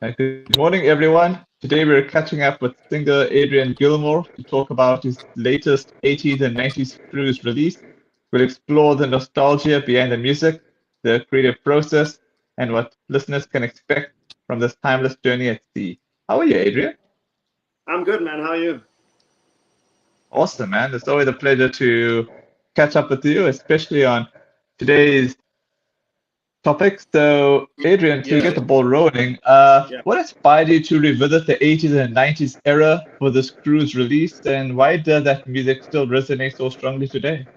Good morning, everyone. Today we're catching up with singer Adrian Gilmour to talk about his latest 80s and 90s cruise release. We'll explore the nostalgia behind the music, the creative process, and what listeners can expect from this timeless journey at sea. How are you, Adrian? I'm good, man. How are you? Awesome, man. It's always a pleasure to catch up with you, especially on today's topic. So, Adrian, to Yeah, get the ball rolling, yeah. what inspired you to revisit the 80s and 90s era for this cruise release, and why does that music still resonate so strongly today?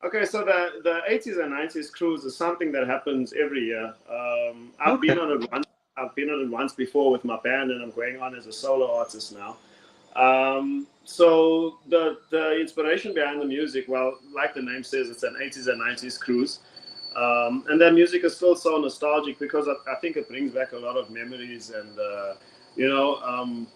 Okay, so the 80's and 90's cruise is something that happens every year. I've been Okay. on it once. I've been on it once before with my band, and I'm going on as a solo artist now. So the inspiration behind the music, well, like the name says, it's an 80's and 90's cruise. And that music is still so nostalgic because I think it brings back a lot of memories and you know um,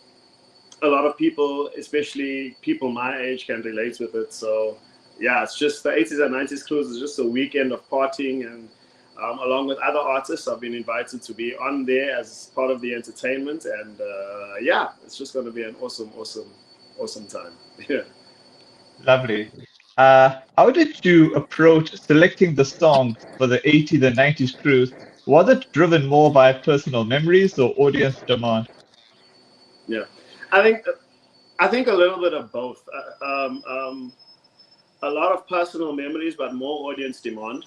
a lot of people, especially people my age, can relate with it. So yeah, it's just the 80's and 90's cruise is just a weekend of partying, and along with other artists, I've been invited to be on there as part of the entertainment, and yeah, it's just going to be an awesome time. Yeah. Lovely. How did you approach selecting the songs for the 80s and 90s cruise? Was it driven more by personal memories or audience demand? Yeah, I think I think a little bit of both. A lot of personal memories, but more audience demand.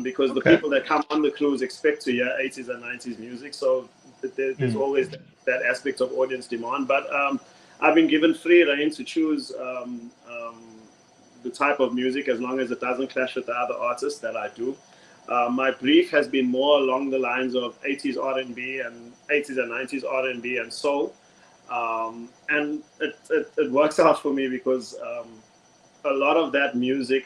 Because the Okay. people that come on the cruise expect to hear 80's and 90's music, so there's Hmm. always that aspect of audience demand. But I've been given free reign to choose the type of music as long as it doesn't clash with the other artists that I do. My brief has been more along the lines of 80's R&B and 80's and 90's R&B and soul, and it works out for me because a lot of that music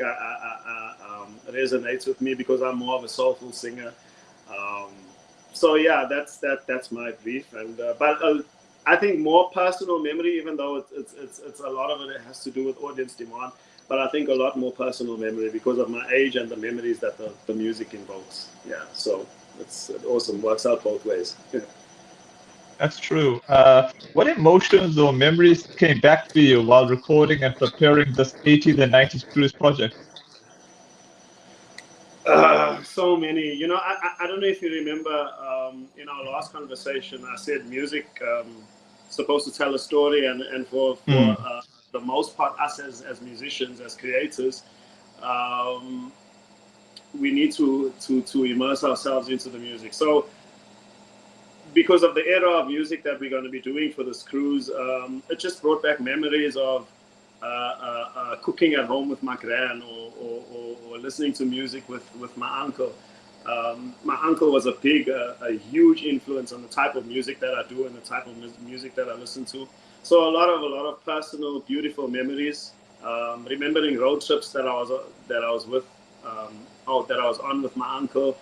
resonates with me because I'm more of a soulful singer. Um, so yeah, that's my brief, and but I think more personal memory, even though it's a lot of it has to do with audience demand. But I think a lot more personal memory because of my age and the memories that the music invokes. Yeah, so it awesome. Works out both ways. That's true. What emotions or memories came back for you while recording and preparing this 80s and 90s cruise project? So many. I don't know if you remember in our last conversation, I said music supposed to tell a story, and for Hmm. the most part, us as musicians, as creators, um, we need to immerse ourselves into the music. So because of the era of music that we're going to be doing for this cruise, it just brought back memories of cooking at home with my gran, or listening to music with my uncle. My uncle was a huge influence on the type of music that I do and the type of music that I listen to. So a lot of personal, beautiful memories. Remembering road trips that I was with, that I was on with my uncle,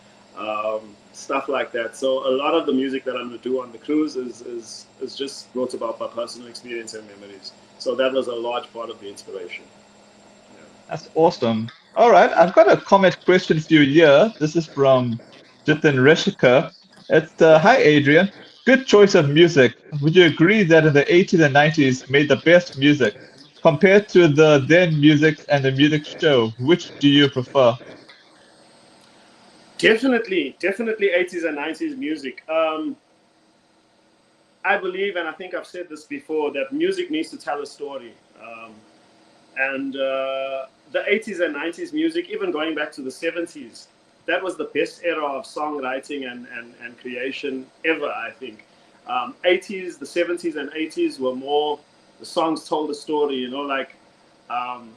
stuff like that. So a lot of the music that I'm going to do on the cruise is just brought about by personal experience and memories. So that was a large part of the inspiration. Yeah. That's awesome. All right, I've got a comment question for you here. This is from Jitin Reshika. It's Yeah. Hi, Adrian. Good choice of music. Would you agree that in the 80s and 90s made the best music? Compared to the then music and the music show, which do you prefer? Definitely 80's and 90's music. I believe, and I think I've said this before, that music needs to tell a story. And the 80's and 90's music, even going back to the 70's, that was the best era of songwriting and creation ever, I think. 80's, the 70's, and 80's were more, the songs told a story, like um,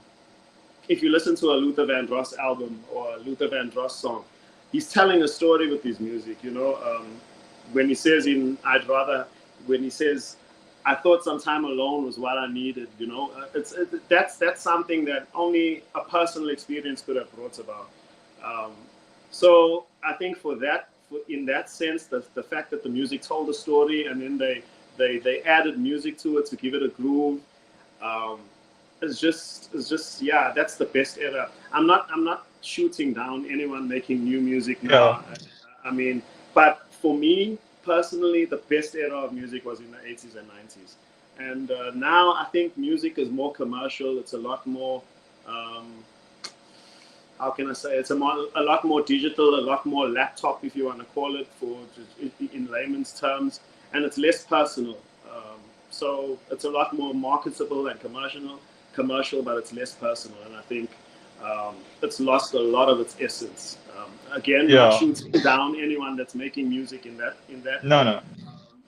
if you listen to a Luther Vandross album or a Luther Vandross song, he's telling a story with his music. When he says when he says, "I thought some time alone was what I needed," that's something that only a personal experience could have brought about. Um, so I think in that sense, the fact that the music told a story and then they added music to it to give it a groove. Um, it's just yeah, that's the best era. I'm not shooting down anyone making new music Yeah. now. I mean, but for me, personally, the best era of music was in the 80s and 90s. And now I think music is more commercial. It's a lot more, how can I say, it's a lot more digital, a lot more laptop, if you want to call it, in layman's terms, and it's less personal. So it's a lot more marketable and commercial, but it's less personal. And I think it's lost a lot of its essence. Again, not shooting down anyone that's making music in that No.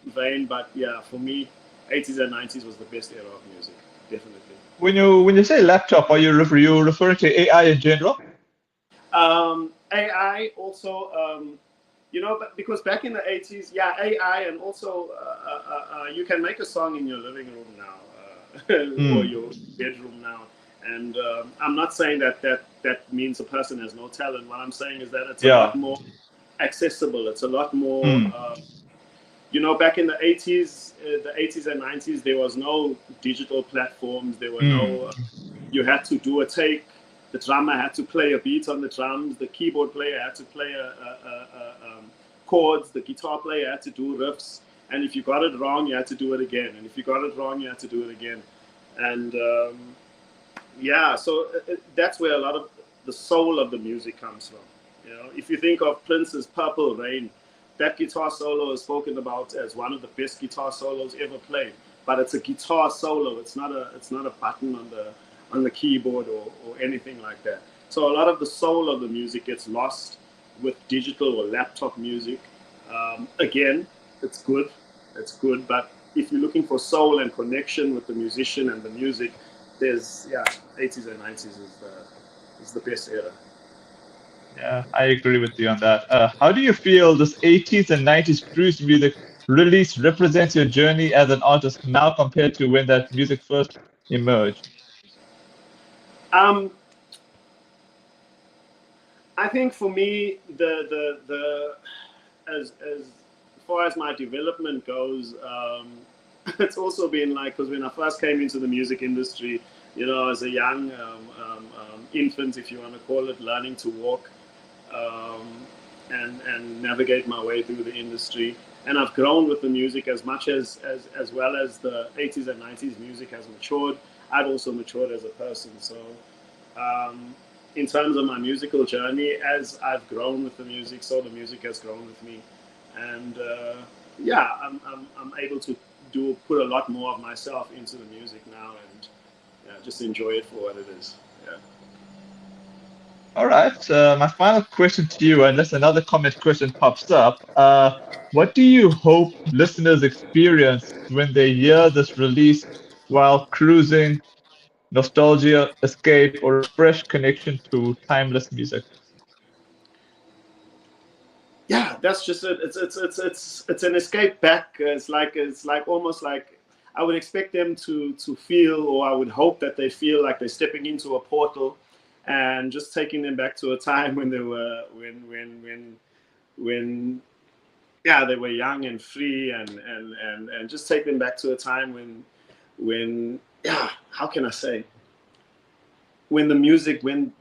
vein, but yeah, for me, 80s and 90s was the best era of music, definitely. When you say laptop, are you referring to AI in general? AI also, but because back in the 80s, yeah, AI, and also you can make a song in your living room now or your bedroom now. And I'm not saying that means a person has no talent. What I'm saying is that it's a lot more accessible. It's a lot more, back in the 80s and 90s, there was no digital platforms. There were no, you had to do a take. The drummer had to play a beat on the drums. The keyboard player had to play chords. The guitar player had to do riffs. And if you got it wrong, you had to do it again. And if you got it wrong, you had to do it again. And so that's where a lot of the soul of the music comes from. If you think of Prince's Purple Rain, that guitar solo is spoken about as one of the best guitar solos ever played. But it's a guitar solo. It's not a button on the keyboard or anything like that. So a lot of the soul of the music gets lost with digital or laptop music. Again, it's good, but if you're looking for soul and connection with the musician and the music, there's 80s and 90s is the best era. Yeah, I agree with you on that. How do you feel this 80s and 90s cruise music release represents your journey as an artist now compared to when that music first emerged? I think for me, as far as my development goes, it's also been like, because when I first came into the music industry, as a young infant, if you want to call it, learning to walk and navigate my way through the industry. And I've grown with the music as much as well as the 80s and 90s music has matured. I've also matured as a person. So in terms of my musical journey, as I've grown with the music, so the music has grown with me. And I'm able to put a lot more of myself into the music now and just enjoy it for what it is. Yeah. All right. My final question to you, unless another comment question pops up, what do you hope listeners experience when they hear this release while cruising, nostalgia, escape, or a fresh connection to timeless music? Yeah, that's just it. It's an escape back. It's like almost like I would expect them to feel, or I would hope that they feel like they're stepping into a portal, and just taking them back to a time when they were when they were young and free, and just take them back to a time when how can I say, when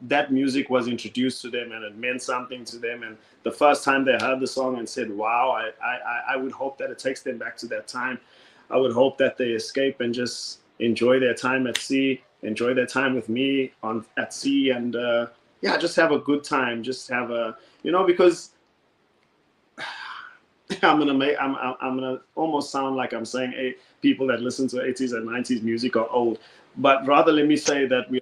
that music was introduced to them and it meant something to them, and the first time they heard the song and said, wow, I would hope that it takes them back to that time. I would hope that they escape and just enjoy their time at sea, enjoy their time with me at sea, and just have a good time. Just have because I'm gonna almost sound like I'm saying, hey, people that listen to 80s and 90s music are old, but rather let me say that we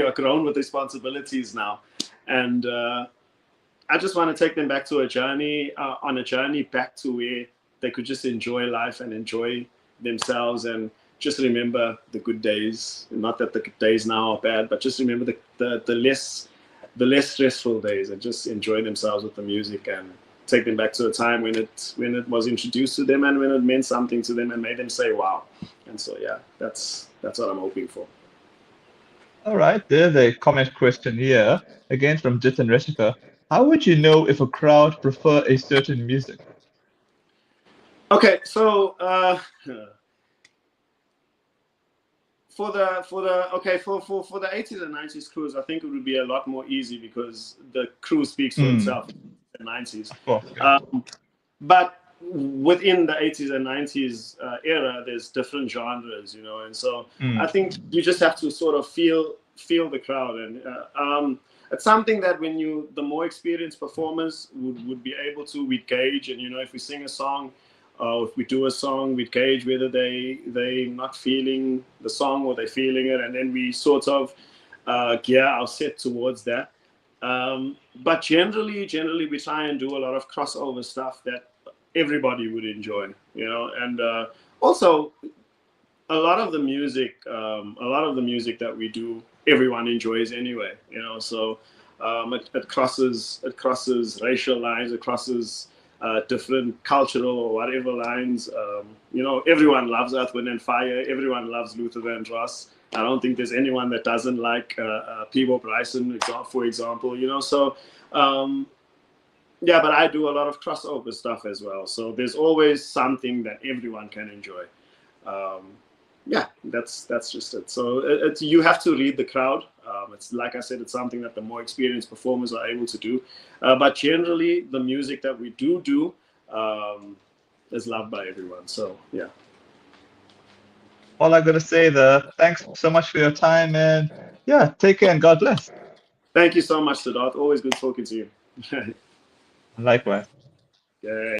are grown with responsibilities now, and I just want to take them back to a journey back to where they could just enjoy life and enjoy themselves, and just remember the good days. Not that the days now are bad, but just remember the less stressful days, and just enjoy themselves with the music, and take them back to a time when it was introduced to them and when it meant something to them and made them say wow. And so that's what I'm hoping for. All right, there's a comment question here, again from Jitin Reshika. How would you know if a crowd prefer a certain music? Okay, so for the 80s and 90s cruise, I think it would be a lot more easy because the cruise speaks for itself in the 90s. Of course, yeah. But within the 80s and 90s era, there's different genres, and so I think you just have to sort of feel the crowd, and it's something that the more experienced performers would be able to, we'd gauge, and if we sing a song, if we do a song, we'd gauge whether they not feeling the song or they're feeling it, and then we sort of gear our set towards that. But generally we try and do a lot of crossover stuff that everybody would enjoy, and also a lot of the music that we do, everyone enjoys anyway, so it crosses racial lines, it crosses different cultural or whatever lines. Everyone loves Earth, Wind and Fire, everyone loves Luther Vandross. I don't think there's anyone that doesn't like Peebo Bryson, for example, so yeah, but I do a lot of crossover stuff as well, so there's always something that everyone can enjoy. Yeah, that's just it. So you have to read the crowd. It's like I said, it's something that the more experienced performers are able to do. But generally, the music that we do is loved by everyone. So yeah. All I'm gonna say thanks so much for your time, and yeah, take care and God bless. Thank you so much, Siddharth. Always good talking to you. Likewise. Yeah.